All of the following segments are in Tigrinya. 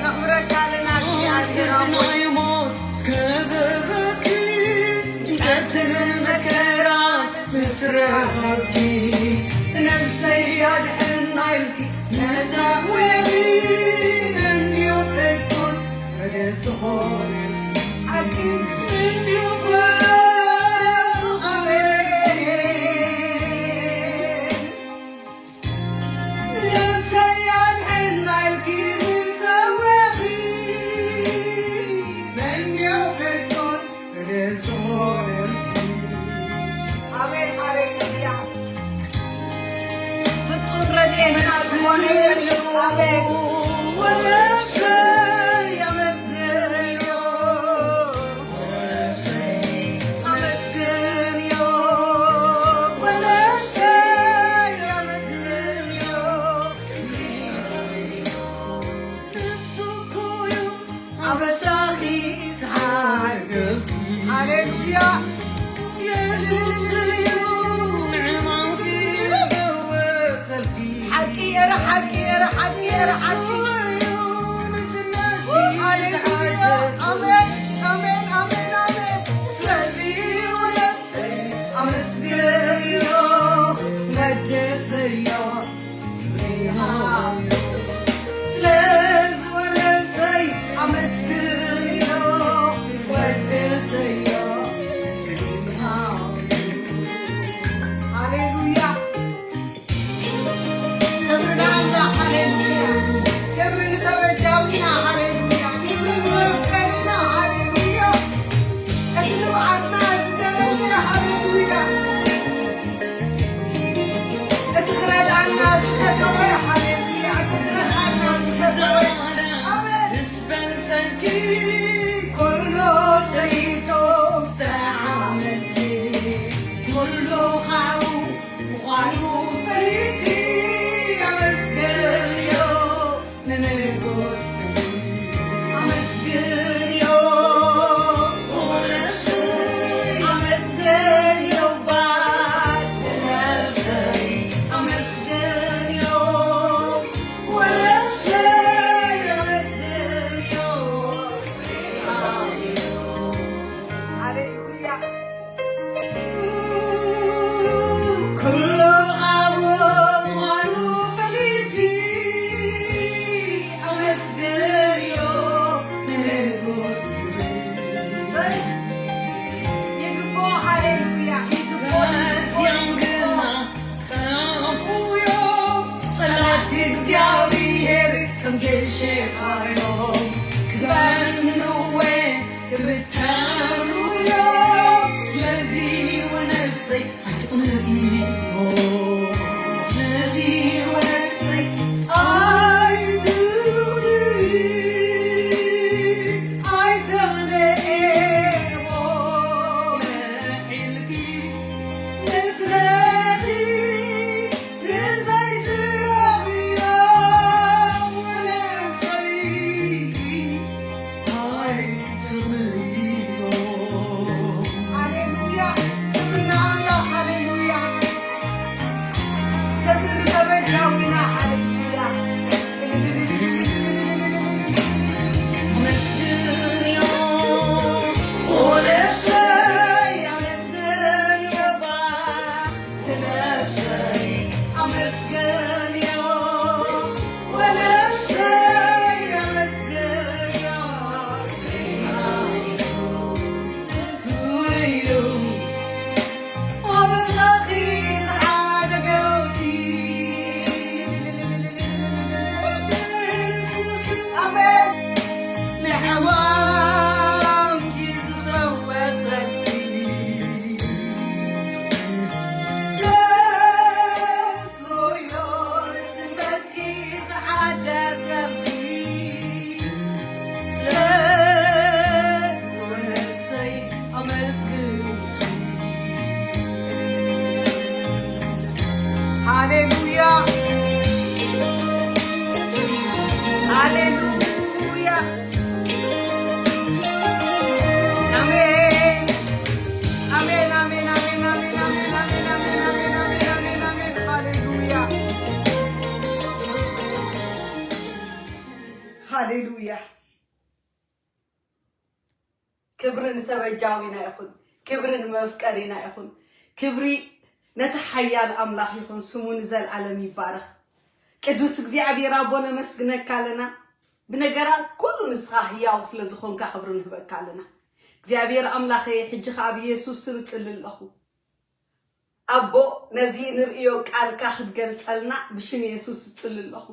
نخبرك علينا عاصرنا يموت سكببك جات المكران مسرحكي نفسي يدحن عيلكي نساوي من يفكر رزقون حكي من يفكر Hallelujah. يسوع نعمك يسوي حكي حكي حكي حكي آمين آمين آمين آمين سلازي ونفسي أمسكيو نجسيو بريهايو سلازي ونفسي أمسكيو ودسيو هاليلويا كبرنا الله هاليلويا كبرنا توجهنا هاليلويا كبرنا وفقنا هاليلويا أتلو عنا زدنا هاليلويا أتخرج عنا زدنا هاليلويا أتخرج عنا زدنا نسبلتكي كله سيتو استعملتي كله خاو وخالو فيكي يا مسكريو ننقص يا مسكريو ونفسي يا مسكريو بعد نفسي يا مسكريو ونفسي يا مسكريو هاليلويا كله غاوم وعلو فليكي أمسكريو ننقص يقفوا هاليلويا ሲያንግና ጠፉዮ ጸሎት እግዚአብሔር ከምጌሸኻዮ ክባንዌ ክብታኑዮ ስለዚ ወነፍሰይ ኣይትቕነቢዮ ስለዚ ወነፍሰይ ኣይትውሪ ኣይተቕነኤዎ መሒልኪ نسلبي نزيت ربيا ولا تصيبي هاي تغنيو هاليلويا كبرنا الله هاليلويا كبرنا توجهنا هاليلويا مسكريو ولا شي مسكريو بعد نفسي مسكريو ولا شي مسكريو نسويو وبساقي عاد قلبي آمين لحوام كيزوسكي هاليلويا كبرن تبجاوينا يكون كبرن مفكرينا يكون كبري نتحيال أملاح يكون سمون زل عالم يبارخ قدوس እግዚአብሔር አቦነ መስግነካ ለና بنجرات كل نسخة هي وصل زخون كخبرن بكالنا እግዚአብሔር አምላኽ ሕጂ ካብ ኢየሱስ ስም ጽልልኹ አቦ ነዚ ንርእዮ ቃልካ ክትገልጸልና ብሽም ኢየሱስ ጽልልኹ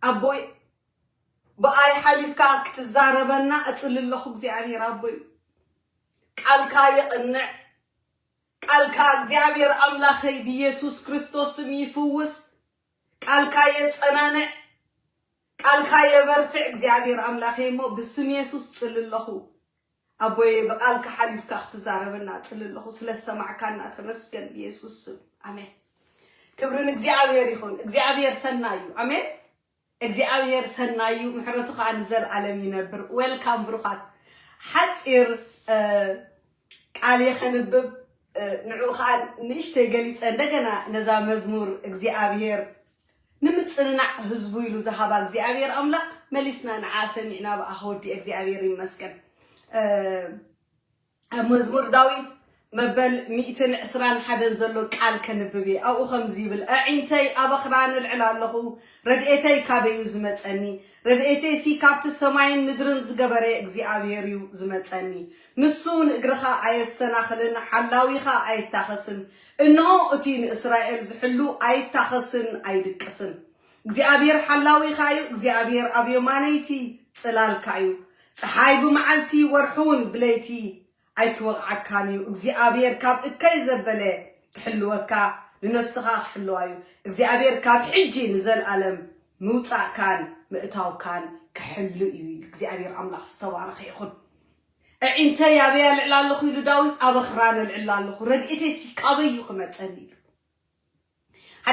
አቦይ በአይ ሐሊፍካ ክትዛረበና እጽልልኹ እግዚአብሔር አቦይ ቃልካ ይቅንዕ ቃልካ እግዚአብሔር አምላኽ በኢየሱስ ክርስቶስ ስም ይፍውስ ቃልካ የጸናንዕ ቃልካ የበርትዕ እግዚአብሔር አምላኽ ሞ በስም ኢየሱስ ጽልልኹ አቦይ በቃልካ ሐሊፍካ ክትዛረበና ጽልልኹ ስለሰማዕካና ተመስገን በኢየሱስ ስም አሜን ክብርን እግዚአብሔር ይሁን እግዚአብሔር ሰናዩ አሜን እግዚአብሔር ሰናዩ ምሕረቱ ኻን ዘለዓለም ይነብር ዌልካም ብሩኻት ሓፂር ቃል የኸንብብ ንዑ ኻን ንእሽተ ገሊጸ እንደገና ነዛ መዝሙር እግዚአብሔር ንምጽናዕ ህዝቡ ይሉ ዘሃባ እግዚአብሔር አምላኽ መሊስና ንዓሰሚዕና በአኸወዲ እግዚአብሔር ይመስገን መዝሙር ዳዊት مبل 121 زلو قال كنببي او خمزي بل اعنتي ابخران العلالخو ردئتي كابيو زمصني ردئتي سي كابت السماين مدرن زغبره اغزيابيريو زمصني نسون اغرخا ايسناخلن حلاويخا ايتاخسن انو اتين اسرائيل زحلو ايتاخسن ايدقسن اغزيابير حلاويخايو اغزيابير ابيمانيتي صلالكايو صحاي بمعلتي ورحون بليتي أيكو عكانيو እግዚአብሔር ካብ እከይ ዘበለ ክሕልወካ ለነፍስኻ ክሕልዋዩ እግዚአብሔር ካብ ሕጂ ንዘልዓለም ምውጻእካን ምእታውካን ክሕሉ እዩ እግዚአብሔር አምላኽ ዝተባረኸ ይኹን እዒንተ ያብያ ልዕላለኹ ኢሉ ዳዊት አበኽራን ልዕላለኹ ረድኤተይ ሲቃበዩ ክመጸኒ ኢሉ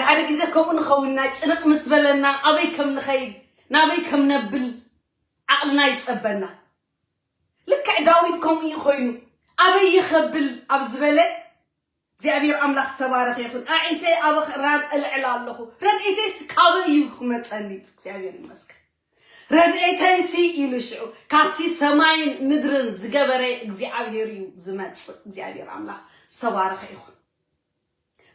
ሓደ ግዜ ከምኡ ንኸውና ጭንቕ ምስ በለና ኣበይ ከም ንኸይድ ናበይ ከም ነብል ዓቕልና ይጸበና ልክዕ ዳዊት ከምኡ ይኾይኑ أبي يخبل أبزبلة እግዚአብሔር አምላኽ ተባረከ ይሁን አዕንቴ አበኽራን እልዕላለሁ ረድኤቴስ ካበዩ ክመጸኒ እግዚአብሔር ይመስገን ረድኤቴሲ ይልሽዑ ካብቲ ሰማይን ምድርን ዝገበረ እግዚአብሔር እዩ ዝመጽእ እግዚአብሔር አምላኽ ተባረከ ይሁን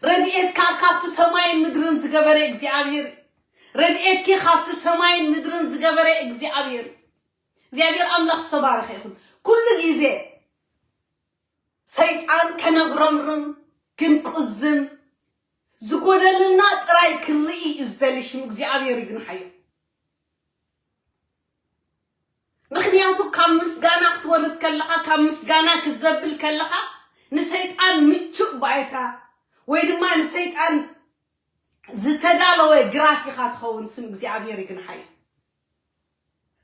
ረድኤት ካብቲ ሰማይን ምድርን ዝገበረ እግዚአብሔር ረድኤት ካብቲ ሰማይን ምድርን ዝገበረ እግዚአብሔር አምላኽ ተባረከ ይሁን ኩሉ ጊዜ ሰይጣን ከነግረምርም ክንቁዝም ዝጎደልና ጥራይ ክርኢ ዝደልሽም እግዚአብሔር ይግንሐዩ ምክንያቱ ካብ ምስጋና ክትወርድ ከለኻ ካብ ምስጋና ክዘብል ከለኻ ንሰይጣን ምቹእ ባይታ ወይ ድማ ንሰይጣን ዝተዳለወ ግራት ኢኻ ትኸውን ስም እግዚአብሔር ይግንሐዩ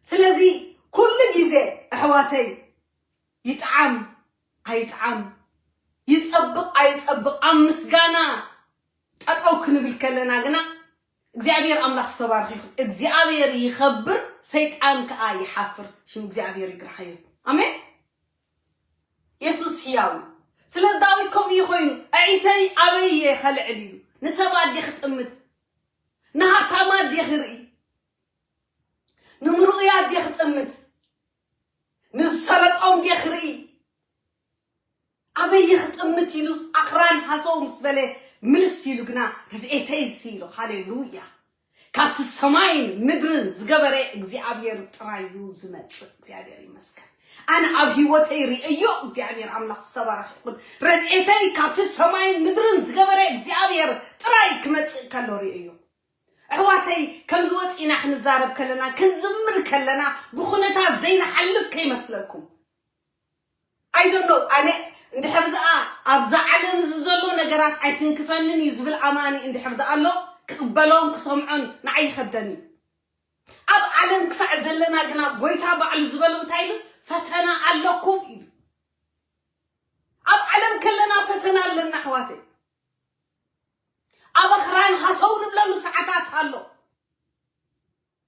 ስለዚ ኩሉ ጊዜ ኣሕዋተይ ይጥዓም አይጣም ይጸብቅ አይጸብቅ አምስጋና ጠጣው ክንብል ከለና ግና እግዚአብሔር አምላኽ ተባረከ ይሁን እግዚአብሔር ይخبر ሰይጣን ከአ ይሐፍር ሽም እግዚአብሔር ይግርሐዩ አሜን ኢየሱስ ሕያው ስለዚህ ዳዊት ከም ይኾይኑ አይንተይ አበየ ኸልዕል ኢሉ ንሰባት ይኽጥምት ንሃታማ ይኽርኢ ንምሩእያት ይኽጥምት ንሰለጦም ይኽርኢ أبي يختمت يلوس أقران حسوم سبله ملس يلوغنا ردئتي سيلو هاليلويا كابت السماين مدرن زغبره እግዚአብሔር ጥራዩ ዝመጽ እግዚአብሔር ይመስገን أنا أبي وتيري أيو እግዚአብሔር አምላኽ ተባረከ ይሁን ረድኤተይ كابت السماين مدرن زغبره እግዚአብሔር ጥራይ ክመጽ ከሎሪ እዩ أحواتي كم ዝወጽኢና ክንዛረብ ከለና ክንዝምር ከለና ብኹነታ ዘይንሐልፍ ከይመስለኩም I don't know أنا እንድሕር ደኣ ኣብዛ ዓለም ዝዘሎ ነገራት ኣይትንክፈንን ይዝብል ኣማኒ እንድሕር ደኣ ኣሎ ክቕበሎም ክሰምዖን ንዓይ ይኸብደኒ ኣብ ዓለም ክሳዕ ዘለና ግና ጎይታ ባዕሉ ዝበሎ እንታይ ኢሉስ ፈተና ኣለኩም ኢሉ ኣብ ዓለም ከለና ፈተና ኣለና ኣሕዋተይ ኣበኽራን ሃሰው ንብለሉ ሰዓታት ኣሎ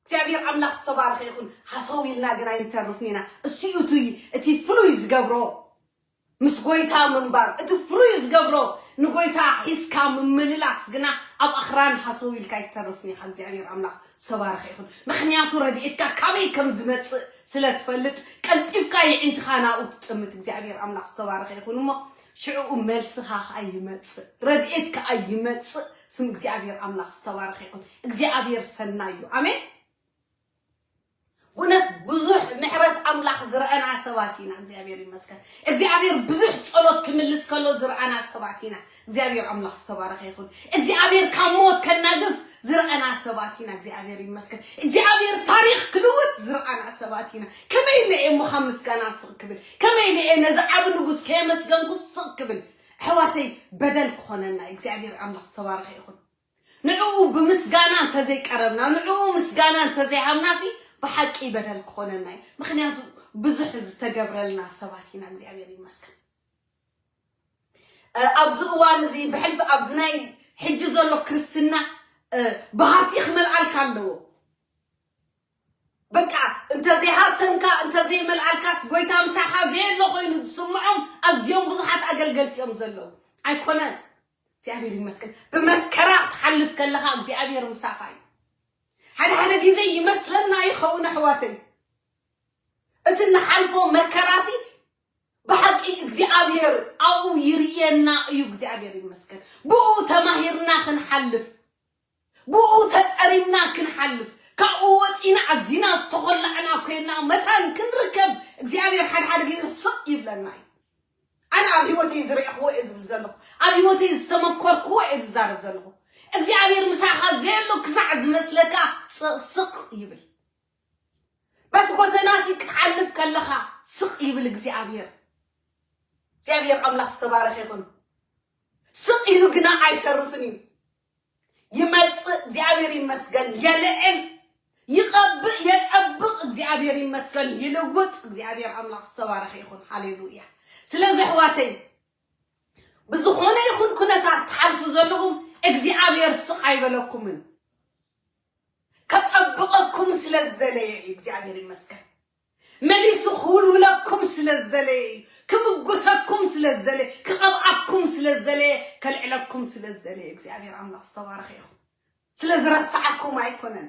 እግዚአብሔር አምላኽ ተባረከ ይሁን ሃሰው ኢልና ግና ይተርፍኒና እስዩ እቲ ፍሉይ ዝገብሮ مسقويتا منبر اتفرويز قبرو نقويتا حسكا من مللاس قنا أب أخران حصوي الكاي ترفني حق زعبير عملاق سبارخ يخون مخنياتو رديئتكا كابي كم زمت سلت فلت كنت إبكاي انتخانا وتتمت زعبير عملاق سبارخ يخون وما شعو ملسخا أي متس رديئتكا أي متس سمك زعبير عملاق سبارخ يخون زعبير سنايو أمين ونت بزح محرت أملاخ زرعنا سواتينا زعبير المسكن زعبير بزح صلوت كملس كله زرعنا سواتينا زعبير أملاخ سبارخ يخون زعبير كموت كنقف زرعنا سواتينا زعبير المسكن زعبير تاريخ كلوت زرعنا سواتينا كما يلي مخمس كان قبل كما يلي نزعب نقص كيمس قنقص قبل حواتي بدل كوننا زعبير أملاخ سبارخ يخون نعو بمسقانا تزي قربنا نعو مسقانا تزي همناسي بحقي بدل كوننا مخنياتو بزح زتقبرلنا سباتينا زعبير المسكن أبزقوان زي بحلف أبزناي حجزو له كريستنا بهاتي خمل عالكالو بكا انت زي هاتنكا انت زي مل عالكاس قويتا مساحة زي اللو خوين تسمعهم أزيوم بزحات أقلقل يوم زلو أيكونان زعبير المسكن بمكرات حلف كلها زعبير مساحة هذا جزء يمثلنا يخون حواتي أتنا حلفو مكراسي بحق إجزابير أو يرينا يجزابير المسكن بو تماهرنا خنحلف بو تتقربنا كنحلف كأوتينا عزينا استغلعنا كنا متان كنركب إجزابير حد جزء صق يبلنا أنا أبيوتي زري أخوة إزل زلو أبيوتي استمكر كوة إزل زارب زلو እግዚአብሔር مساحة زيلو كسع زمسلك سق يبل بتقولناتي كتحلف كلها سق يبل እግዚአብሔር أملاخ استبارخ يكون سق يلو جنا عيترفني يمتص እግዚአብሔር يمسكن يلعل يقبق يتطبق እግዚአብሔር يمسكن يلوط እግዚአብሔር أملاخ استبارخ يكون هاليلويا ስለዚህ حواتي بزخونه يكون كنتات تحلفوا زلهم እግዚአብሔር ስቃይ በለኩምን ከጠብቀኩም ስለዘለየ እግዚአብሔር ይመስገን መሊሱ ሁሉለኩም ስለዘለየ ክምጉሰኩም ስለዘለየ ከቀብአኩም ስለዘለየ ከልዕለኩም ስለዘለየ እግዚአብሔር አምላክ ተባረከ ይሁን ስለዝረሳዓኩም አይኮነን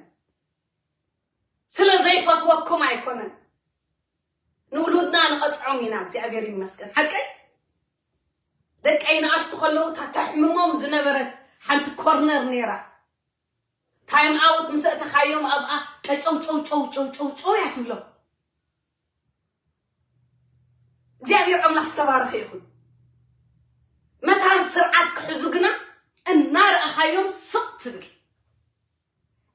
ስለዘይፈትወኩም አይኮነን ንውሉድና ንቀጽዖም ኢና እግዚአብሔር ይመስገን حقي ደቀይና አሽተኸለው ታታሕምሞም ዝነበረት حنت كورنر نيرا تايم اوت مسأت خايوم أبقى كتو يعتبلو زعبير أملاح السبارخ يقول متى سرعات كحزقنا النار أخايوم سقط بل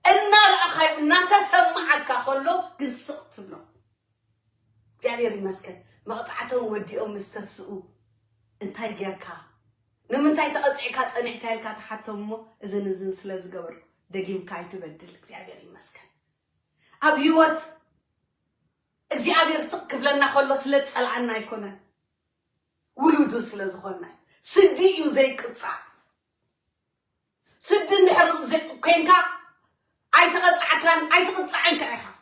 النار أخايوم نتسمعك خلو قل سقط بلو زعبير المسكن مقطعتهم وديهم مستسقوا انتاي جاكا نمنتاي تقطعك تصنعك لك حتى مو اذن سلاز قبر دقيم كاي تبدل እግዚአብሔር ይመስገን اب هيوت እግዚአብሔር سق بلنا خلو ስለጸልዓና አይኮነን ولودو ስለዝኾና سديو زي قصع سد نحر زي كينكا اي تقطعكن اي تقطعن كايخا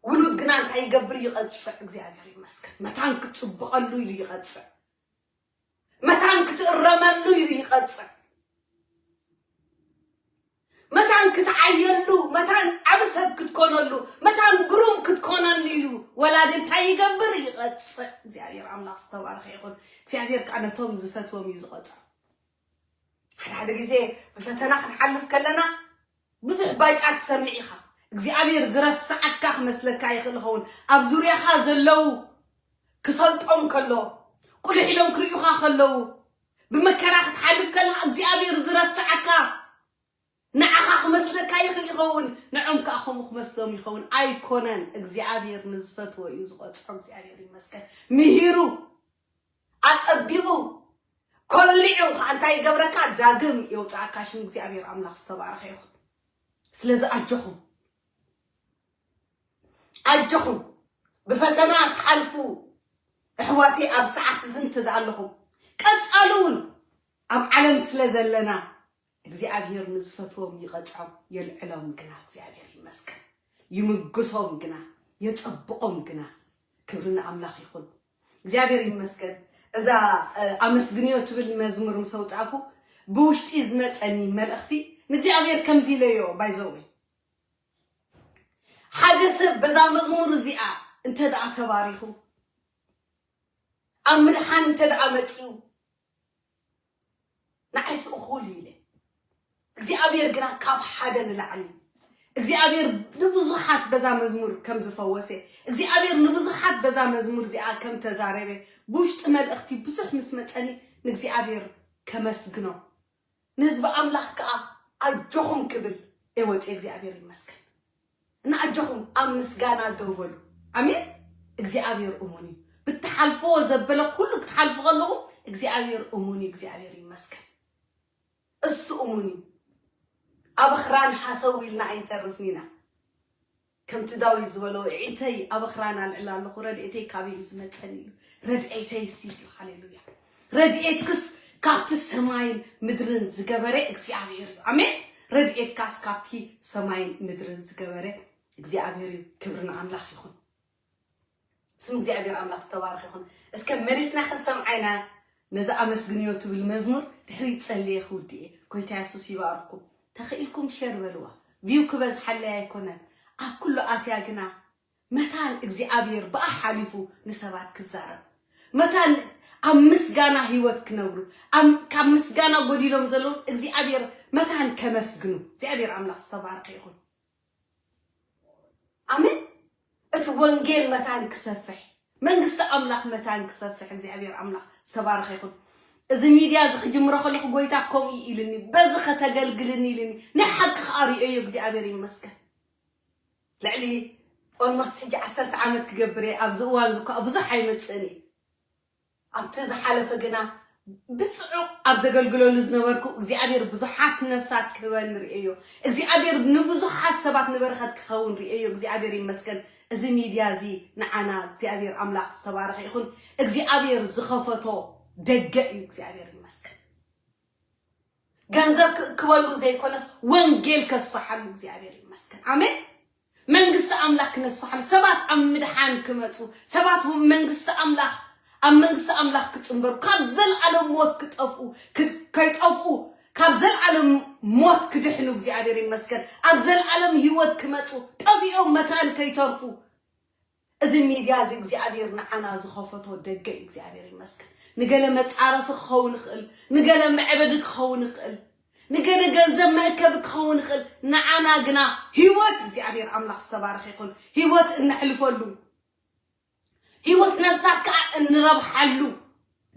ولود ግና እንታይ ይገብር ይቀጽዕ እግዚአብሔር ይመስገን መታን ክጽበቀሉ ይቀጽዕ متان كتقرملو يقصع متان كتعيلو متان عبسب كتكونلو متان قروم كتكونلو ولاد انت يقبر يقصع زعبير عملاق استبارخ يقول زعبير كأنتهم زفتهم يزقصع هذا جزء بفتنا نحلف كلنا بزح بايقات سمعيها زعبير زرسعك مثلك يخلهون ابزوريا زلو كسلطهم كله كل حلم كريوها خلو بمكراخ تحلف كلها እግዚአብሔር ዝረስዓካ ንዓኻ መስለካ ይኽውን ንዑምካ ኣኹም መስሎም ይኸውን ኣይኮነን እግዚአብሔር ንዝፈትዎ እዩ ዝቆጽሖ እግዚአብሔር ይመስገን ምሂሩ ኣጸቢቑ ኮልዑ እንታይ ገብረካ ዳግም ይውጻእካ ሽም እግዚአብሔር ኣምላኽ ዝተባረኸ ይኹን ስለዚ ኣጀኹም بفتنا تحلفوا احواتي اب ساعات زنت دالهم قصالون اب عالم سلازلنا እግዚአብሔር ንዝፈትዎም ይቀጽዖም የልዕሎም ግና እግዚአብሔር ይመስገን ይምግሶም ግና የጸብቆም ግና ክብርና አምላኽ ይሁን እግዚአብሔር ይመስገን እዛ አመስግኒዮ ትብል መዝሙር ምሰውጻኩ ብውሽጢ ዝመጸኒ መልእኽቲ ንእግዚአብሔር ከምዚ ለዮ ባይዘው ሓደ ሰብ በዛ መዝሙር እዚኣ እንተ ደኣ ተባሪኹ ኣብ ምድሓን እንተ ደኣ መፂኡ ንዓይስ እኹል ኢለ እግዚአብሔር ግና ካብ ሓደ ንላዕሊ እግዚአብሔር ንብዙሓት በዛ መዝሙር ከም ዝፈወሰ እግዚአብሔር ንብዙሓት በዛ መዝሙር እዚኣ ከም ተዛረበ ብውሽጢ መልእኽቲ ብዙሕ ምስ መፀኒ ንእግዚአብሔር ከመስግኖ ንህዝቢ ኣምላኽ ከዓ ኣጆኹም ክብል እወፂ እግዚአብሔር ይመስገን እና ኣጆኹም ኣብ ምስጋና ደው በሉ ኣሜን እግዚአብሔር እሙን እዩ ብትሓልፎ ዘበለ ኩሉ ክትሓልፉ ከለኹም እግዚአብሔር እሙን እዩ እግዚአብሔር ይመስገን እሱ እሙን እዩ ኣብ ኣኽራን ሓሰው ኢልና ኣይንተርፍኒና ከምቲ ዳዊት ዝበሎ ዒንተይ ኣብ ኣኽራን ኣልዕላ ኣለኹ ረድኤተይ ካበይ እዩ ዝመፀኒ እዩ ረድኤተይ ሲሉ ሃሌሉያ ረድኤትክስ ካብቲ ሰማይን ምድርን ዝገበረ እግዚአብሔር እዩ ኣሜን ረድኤትካስ ካብቲ ሰማይን ምድርን ዝገበረ እግዚአብሔር እዩ ክብርና ኣምላኽ ይኹን ስም እግዚአብሔር ኣምላኽ ዝተባረኸ ይኹን እስከ መሊስና ክንሰምዓይና ነዛ ኣመስግንዮ ትብል መዝሙር ድሕሪ ፀልየ ክውድእ ጎይታ የሱስ ይባርኩም ተኽኢልኩም ሸር በልዋ ቪው ክበዝሓለይ ኣይኮነን ኣብ ኩሉ ኣትያ ግና መታን እግዚአብሔር በኣ ሓሊፉ ንሰባት ክዛረብ መታን ኣብ ምስጋና ህይወት ክነብሩ ካብ ምስጋና ጎዲሎም ዘለውስ እግዚአብሔር መታን ከመስግኑ እግዚአብሔር ኣምላኽ ዝተባረኸ ይኹን ኣሜን እቲ ወንጌል መታን ክሰፍሕ መንግስቲ ኣምላኽ መታን ክሰፍሕ እግዚአብሔር ኣምላኽ ዝተባረኸ ይኹን እዚ ሚድያ ዝኽጅምሮ ከለኹ ጎይታ ከምኡ ኢልኒ በዚ ከተገልግልኒ ኢልኒ ንሓቂ ክኣርዮ እግዚአብሔር ይመስገን ልዕሊ ኦልሞስት ሕጂ 10 ዓመት ክገብር ኣብዚ እዋን ዝኳ ብዙሕ ኣይመፅእኒ ኣብቲ ዝሓለፈ ግና ብፅዑቕ ኣብ ዘገልግለሉ ዝነበርኩ እግዚአብሔር ብዙሓት ነፍሳት ክህበን ንርእዮ እግዚአብሔር ንብዙሓት ሰባት ንበረኸት ክኸውን ርእዮ እግዚአብሔር ይመስገን እዚ ሚድያ እዚ ንዓና እግዚአብሔር ኣምላኽ ዝተባረኸ ይኹን እግዚአብሔር ዝኸፈቶ ደገ እዩ እግዚአብሔር ይመስገን ገንዘብ ክበሉ ዘይኮነስ ወንጌል ከስፋሓሉ እግዚአብሔር ይመስገን ኣሜን መንግስቲ ኣምላኽ ክነስፋሓሉ ሰባት ኣብ ምድሓን ክመፁ ሰባት መንግስቲ ኣምላኽ ኣብ መንግስቲ ኣምላኽ ክፅንበሩ ካብ ዘለዓለም ሞት ክጠፍኡ ከይጠፍኡ ካብ ዘለዓለም ሞት ክድሕኑ እግዚአብሔር ይመስገን ኣብ ዘለዓለም ህይወት ክመፁ ጠፊኦም መታን ከይተርፉ እዚ ሚድያ እዚ እግዚአብሔር ንዓና ዝኸፈቶ ደገ እዩ እግዚአብሔር ይመስገን ንገለ መጻረፍ ክኸውን ይኽእል ንገለ መዕበድ ክኸውን ይኽእል ንገለ ገንዘብ መእከብ ክኸውን ይኽእል ንዓና ግና ህይወት እግዚአብሔር ኣምላኽ ዝተባረኸ ይኹን ህይወት እንሕልፈሉ ህይወት ነፍሳት ከዓ እንረብሓሉ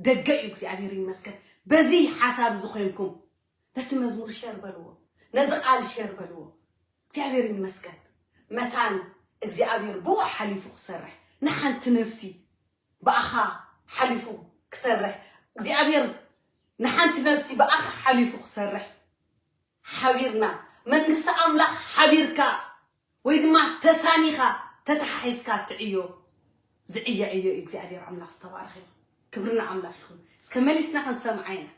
ደገ እዩ እግዚአብሔር ይመስገን በዚ ሓሳብ ዝኾንኩም ነቲ መዝሙር ሸር በልዎ ነዚ ቃል ሸር በልዎ እግዚአብሔር ይመስገን መታን እግዚአብሔር ብኡ ሓሊፉ ክሰርሕ ንሓንቲ ነፍሲ በኣኻ ሓሊፉ ክሰርሕ እግዚአብሔር ንሓንቲ ነፍሲ በኣኻ ሓሊፉ ክሰርሕ ሓቢርና መንግስቲ ኣምላኽ ሓቢርካ ወይ ድማ ተሳኒኻ ተተሓሒዝካ ትዕዮ ዝዕየ ዕዮ እግዚአብሔር ኣምላኽ ዝተባረኸ ይኹን ክብርና ኣምላኽ ይኹን እስከ መሊስና ክንሰምዓይና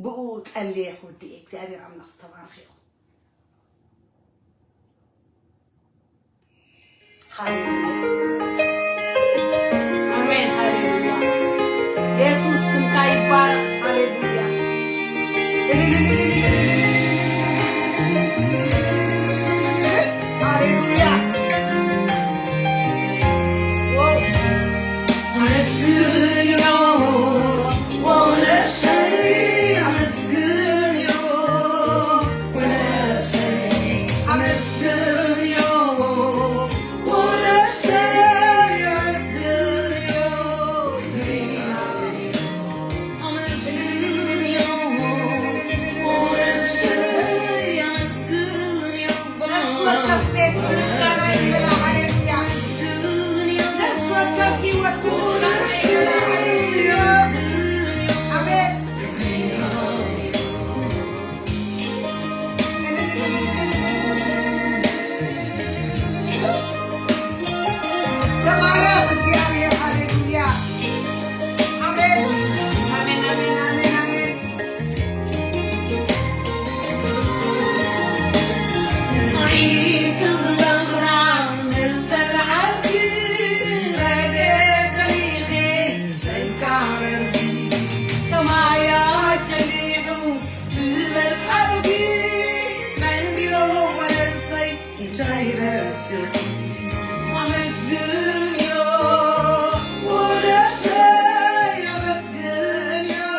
ብኡ ፀልየ ክውድእ እግዚአብሔር ኣምላኽ ዝተባረኸ ይኹን አሜን ሃሌሉያ ኢየሱስ ስምካ ይባረክ ሃሌሉያ ሃሌሉያ تايبسر مسجن يا ونفسي مسجن يا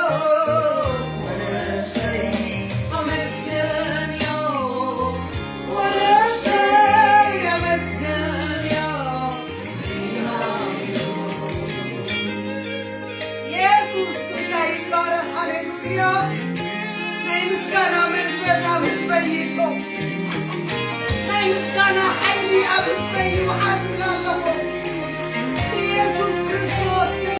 ونفسي مسجن يا ونفسي مسجن يا يسوع كايبار هاليلويا مسكنا من فزع بزبيتو مسكنا حيلي أبو زبي وحاسبنا الله يسوع كريستوس